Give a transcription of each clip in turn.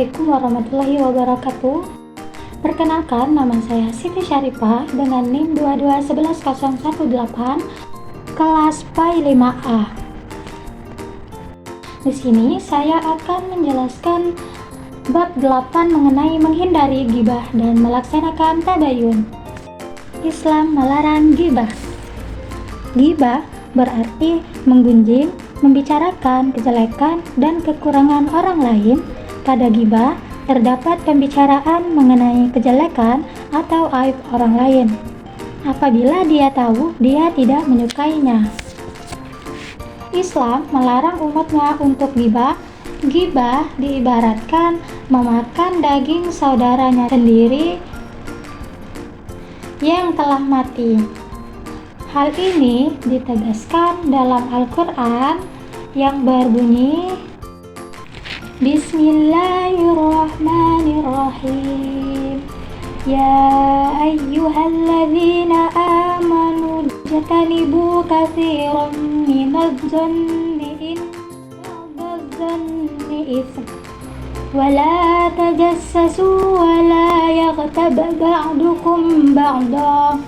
Assalamualaikum warahmatullahi wabarakatuh. Perkenalkan, nama saya Siti Syarifah dengan NIM 2211018 kelas PAI 5A. Di sini saya akan menjelaskan bab 8 mengenai menghindari ghibah dan melaksanakan tabayun. Islam melarang ghibah. Ghibah berarti menggunjing, membicarakan kejelekan dan kekurangan orang lain. Pada ghibah terdapat pembicaraan mengenai kejelekan atau aib orang lain apabila dia tahu dia tidak menyukainya. Islam melarang umatnya untuk ghibah. Ghibah diibaratkan memakan daging saudaranya sendiri yang telah mati. Hal ini ditegaskan dalam Al-Quran yang berbunyi Bismillahirrahmanirrahim. Ya ayyuhalladzina amanu jatanibu katsiran minadh-dhanni innadh-dhanni itsm wa la tajassasu wa la yaghtab ba'dukum ba'da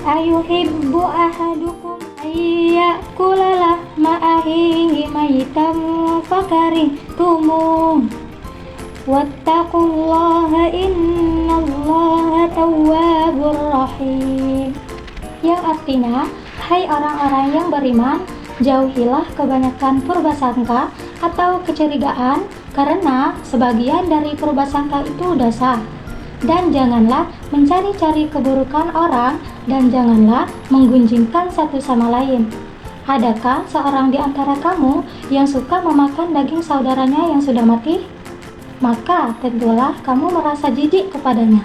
ayuhibbu ahadukum ayyakula lahma akhihi maytan fakarihtumu wattaqullaha innallaha tawwabur rahim, yang artinya, hai orang-orang yang beriman, jauhilah kebanyakan purbasangka atau kecurigaan, karena sebagian dari purbasangka itu dosa. Dan janganlah mencari-cari keburukan orang, dan janganlah menggunjingkan satu sama lain. Adakah seorang di antara kamu yang suka memakan daging saudaranya yang sudah mati? Maka tentulah kamu merasa jijik kepadanya.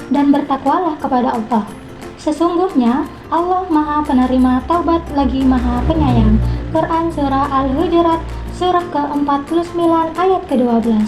Dan bertakwalah kepada Allah. Sesungguhnya Allah Maha Penerima Taubat lagi Maha Penyayang. Quran Surah Al-Hujurat Surah ke-49 ayat ke-12.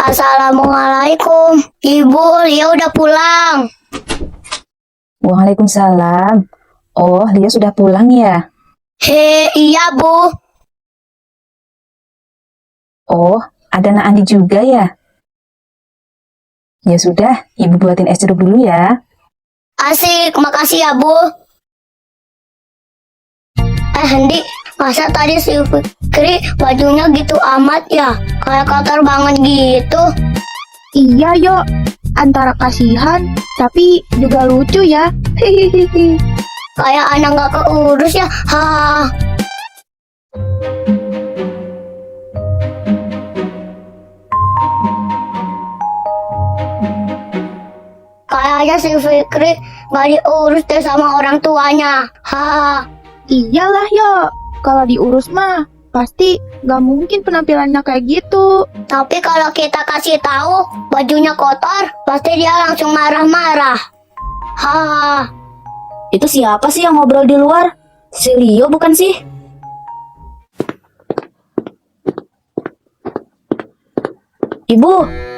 Assalamualaikum, Ibu, Lia udah pulang. Waalaikumsalam. Oh, Lia sudah pulang ya? Iya Bu. Oh, ada Nak Andi juga ya? Ya sudah, Ibu buatin es jeruk dulu ya. Asik, makasih ya Bu. Hendi, masa tadi si Fikri bajunya gitu amat ya? Kayak kotor banget gitu. Iya, Yo. Antara kasihan, tapi juga lucu ya. Hihihi. Kayak anak gak keurus ya. Ha. Kayaknya si Fikri gak diurus deh sama orang tuanya. Ha. Iyalah, Yo. Kalau diurus mah, pasti gak mungkin penampilannya kayak gitu. Tapi kalau kita kasih tahu bajunya kotor, pasti dia langsung marah-marah. Ha. Itu siapa sih yang ngobrol di luar? Si Leo bukan sih? Ibu,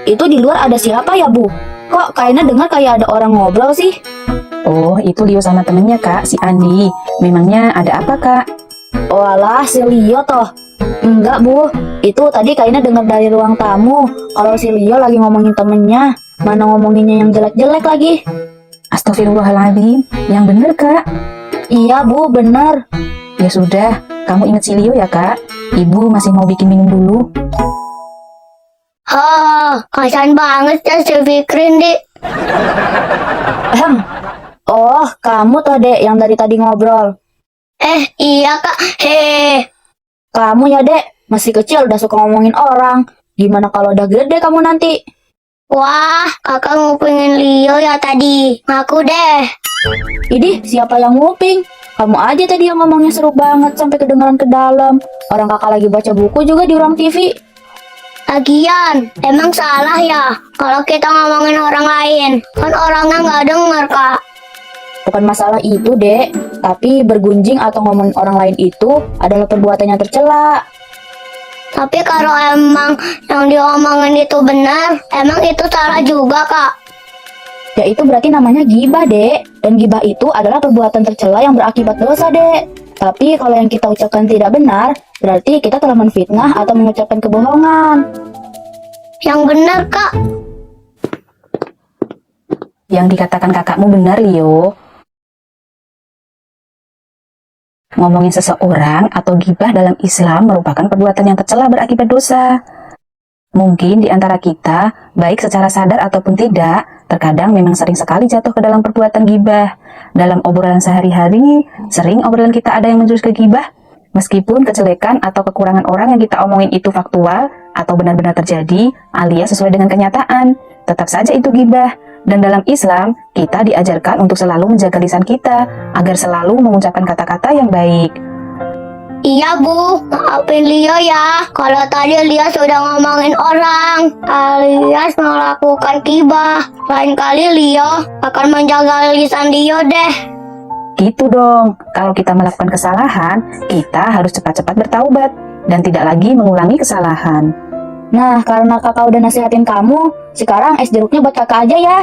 itu di luar ada siapa ya, Bu? Kok kayaknya dengar kayak ada orang ngobrol sih? Oh, itu Leo sama temennya, Kak, si Andi. Memangnya ada apa, Kak? Oh alah, si Leo toh. Enggak, Bu. Itu tadi kayaknya dengar dari ruang tamu. Kalau si Leo lagi ngomongin temennya. Mana ngomonginnya yang jelek-jelek lagi. Astagfirullahaladzim. Yang bener, Kak. Iya, Bu, benar. Ya sudah, kamu ingat si Leo ya, Kak? Ibu masih mau bikin minum dulu. Ha, kasihan banget ya si Fikri, Dik. Ahem. Oh, kamu toh, Dek, yang dari tadi ngobrol. Iya Kak. Kamu ya, Dek, masih kecil udah suka ngomongin orang. Gimana kalau udah gede kamu nanti? Wah, kakak ngupingin Leo ya tadi. Ngaku deh. Idih, siapa yang nguping? Kamu aja tadi yang ngomongnya seru banget sampai kedengaran ke dalam. Orang kakak lagi baca buku juga di ruang TV. Lagian, emang salah ya kalau kita ngomongin orang lain? Kan orangnya nggak denger, Kak. Bukan masalah itu, Dek. Tapi bergunjing atau ngomongin orang lain itu adalah perbuatan yang tercela. Tapi kalau emang yang diomongin itu benar, emang itu salah juga, Kak. Ya itu berarti namanya gibah, Dek. Dan gibah itu adalah perbuatan tercela yang berakibat dosa, Dek. Tapi kalau yang kita ucapkan tidak benar, berarti kita telah menfitnah atau mengucapkan kebohongan. Yang benar, Kak. Yang dikatakan kakakmu benar, Leo. Ngomongin seseorang atau gibah dalam Islam merupakan perbuatan yang tercela berakibat dosa. Mungkin di antara kita, baik secara sadar ataupun tidak, terkadang memang sering sekali jatuh ke dalam perbuatan gibah. Dalam obrolan sehari-hari, sering obrolan kita ada yang menjurus ke gibah. Meskipun kejelekan atau kekurangan orang yang kita omongin itu faktual atau benar-benar terjadi, alias sesuai dengan kenyataan, tetap saja itu gibah. Dan dalam Islam, kita diajarkan untuk selalu menjaga lisan kita, agar selalu mengucapkan kata-kata yang baik. Iya, Bu. Maafin Leo ya. Kalau tadi Leo sudah ngomongin orang, alias melakukan gibah. Lain kali Leo akan menjaga lisan Leo deh. Gitu dong, kalau kita melakukan kesalahan, kita harus cepat-cepat bertaubat dan tidak lagi mengulangi kesalahan. Nah, karena kakak udah nasihatin kamu, sekarang es jeruknya buat kakak aja ya.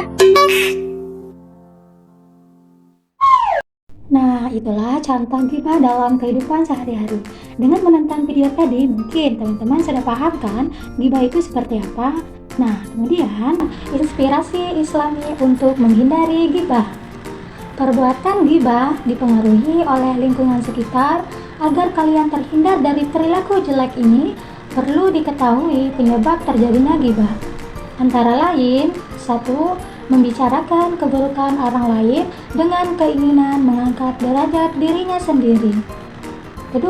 Nah, itulah contoh gibah dalam kehidupan sehari-hari. Dengan menonton video tadi, mungkin teman-teman sudah paham kan gibah itu seperti apa? Nah, kemudian inspirasi Islami untuk menghindari gibah. Perbuatan gibah dipengaruhi oleh lingkungan sekitar. Agar kalian terhindar dari perilaku jelek ini, perlu diketahui penyebab terjadinya gibah. Antara lain, 1. Membicarakan keburukan orang lain dengan keinginan mengangkat derajat dirinya sendiri. 2.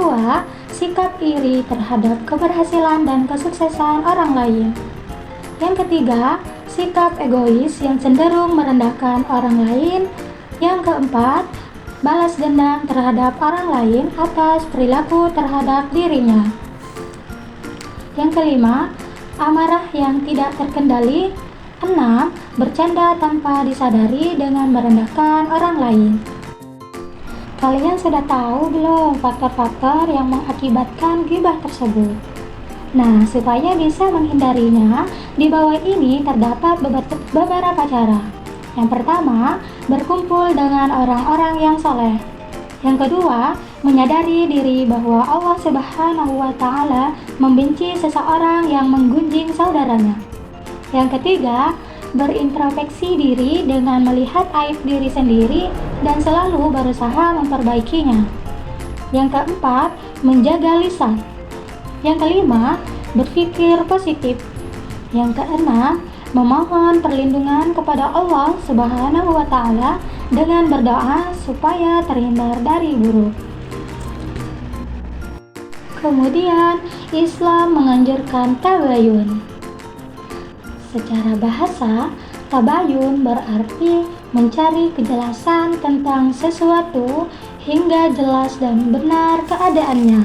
Sikap iri terhadap keberhasilan dan kesuksesan orang lain. Yang ketiga, sikap egois yang cenderung merendahkan orang lain. Yang keempat, balas dendam terhadap orang lain atas perilaku terhadap dirinya. Yang kelima, amarah yang tidak terkendali. 6. Bercanda tanpa disadari dengan merendahkan orang lain. Kalian sudah tahu belum faktor-faktor yang mengakibatkan gibah tersebut? Nah, supaya bisa menghindarinya, di bawah ini terdapat beberapa cara. Yang pertama, berkumpul dengan orang-orang yang soleh. Yang kedua, menyadari diri bahwa Allah Subhanahu wa Ta'ala membenci seseorang yang menggunjing saudaranya. Yang ketiga, berintrospeksi diri dengan melihat aib diri sendiri dan selalu berusaha memperbaikinya. Yang keempat, menjaga lisan. Yang kelima, berpikir positif. Yang keenam, memohon perlindungan kepada Allah Subhanahu wa Ta'ala dengan berdoa supaya terhindar dari buruk. Kemudian, Islam menganjurkan tabayun. Secara bahasa, tabayun berarti mencari kejelasan tentang sesuatu hingga jelas dan benar keadaannya.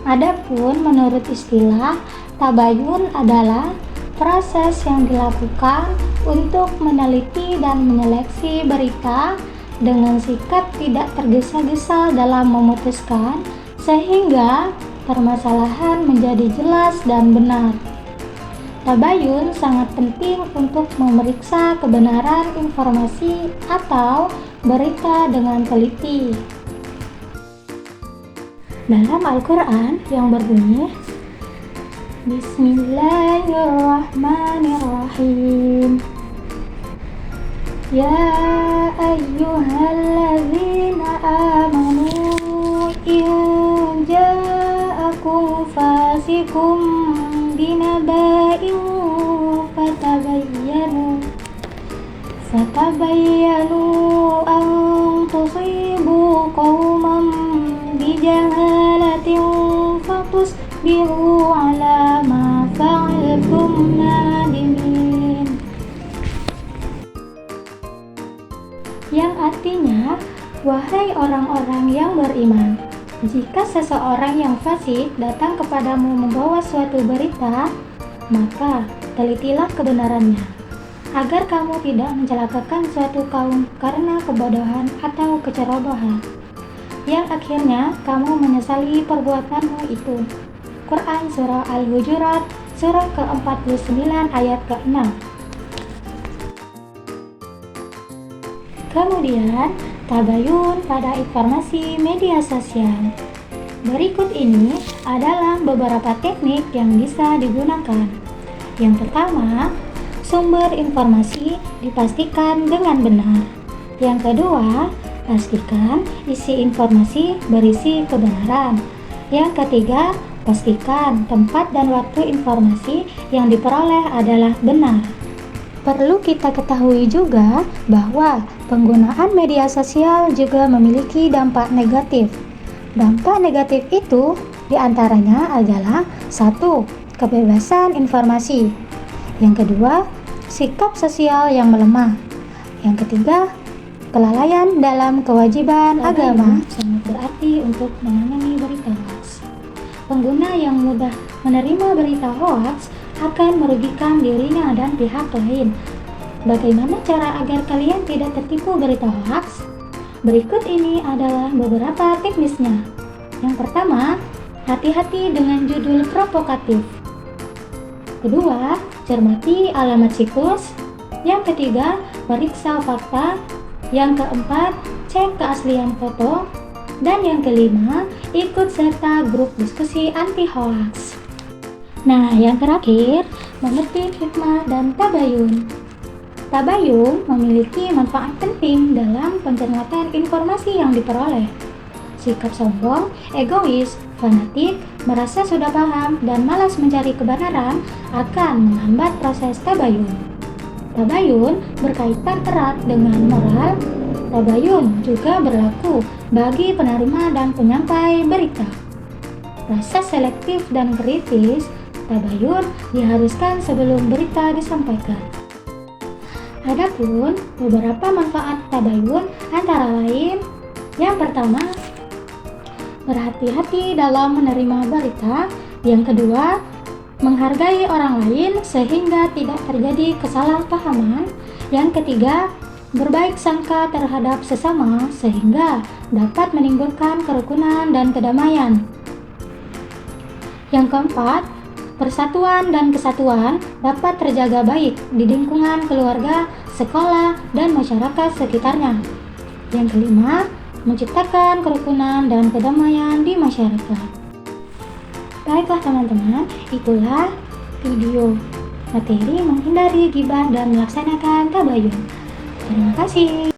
Adapun menurut istilah, tabayun adalah proses yang dilakukan untuk meneliti dan menyeleksi berita dengan sikap tidak tergesa-gesa dalam memutuskan sehingga permasalahan menjadi jelas dan benar. Tabayun sangat penting untuk memeriksa kebenaran informasi atau berita dengan teliti. Dalam Al-Quran yang berbunyi, Bismillahirrahmanirrahim. Ya ayyuhalladzina amanu in ja'akum fasikum binaba'in fatabayyanu an tusibu qauman bijahalatin fatusbihu ala ma fa'altum nadimin. Yang artinya, wahai orang-orang yang beriman, jika seseorang yang fasik datang kepadamu membawa suatu berita, maka telitilah kebenarannya, agar kamu tidak mencelakakan suatu kaum karena kebodohan atau kecerobohan, yang akhirnya kamu menyesali perbuatanmu itu. Quran Surah Al-Hujurat, Surah ke-49 ayat ke-6. Kemudian, tabayun pada informasi media sosial. Berikut ini adalah beberapa teknik yang bisa digunakan. Yang pertama, sumber informasi dipastikan dengan benar. Yang kedua, pastikan isi informasi berisi kebenaran. Yang ketiga, pastikan tempat dan waktu informasi yang diperoleh adalah benar. Perlu kita ketahui juga bahwa penggunaan media sosial juga memiliki dampak negatif. Dampak negatif itu diantaranya adalah 1. Kebebasan informasi. Yang kedua, sikap sosial yang melemah. Yang ketiga, kelalaian dalam kewajiban agama. Sangat berarti untuk menangani berita hoax. Pengguna yang mudah menerima berita hoax akan merugikan dirinya dan pihak lain. Bagaimana cara agar kalian tidak tertipu berita hoax? Berikut ini adalah beberapa teknisnya. Yang pertama, hati-hati dengan judul provokatif. Kedua, cermati alamat situs. Yang ketiga, periksa fakta. Yang keempat, cek keaslian foto. Dan yang kelima, ikut serta grup diskusi anti hoax. Nah, yang terakhir, memetik hikmah dan tabayun. Tabayun memiliki manfaat penting dalam pencermatan informasi yang diperoleh. Sikap sombong, egois, fanatik, merasa sudah paham, dan malas mencari kebenaran akan menghambat proses tabayun. Tabayun berkaitan erat dengan moral. Tabayun juga berlaku bagi penerima dan penyampai berita. Rasa selektif dan kritis, tabayun diharuskan sebelum berita disampaikan. Adapun beberapa manfaat tabayun antara lain, yang pertama, berhati-hati dalam menerima berita. Yang kedua, menghargai orang lain sehingga tidak terjadi kesalahpahaman. Yang ketiga, berbaik sangka terhadap sesama sehingga dapat menimbulkan kerukunan dan kedamaian. Yang keempat, persatuan dan kesatuan dapat terjaga baik di lingkungan keluarga, sekolah, dan masyarakat sekitarnya. Yang kelima, menciptakan kerukunan dan kedamaian di masyarakat. Baiklah teman-teman, itulah video materi menghindari gibah dan melaksanakan tabayun. Terima kasih.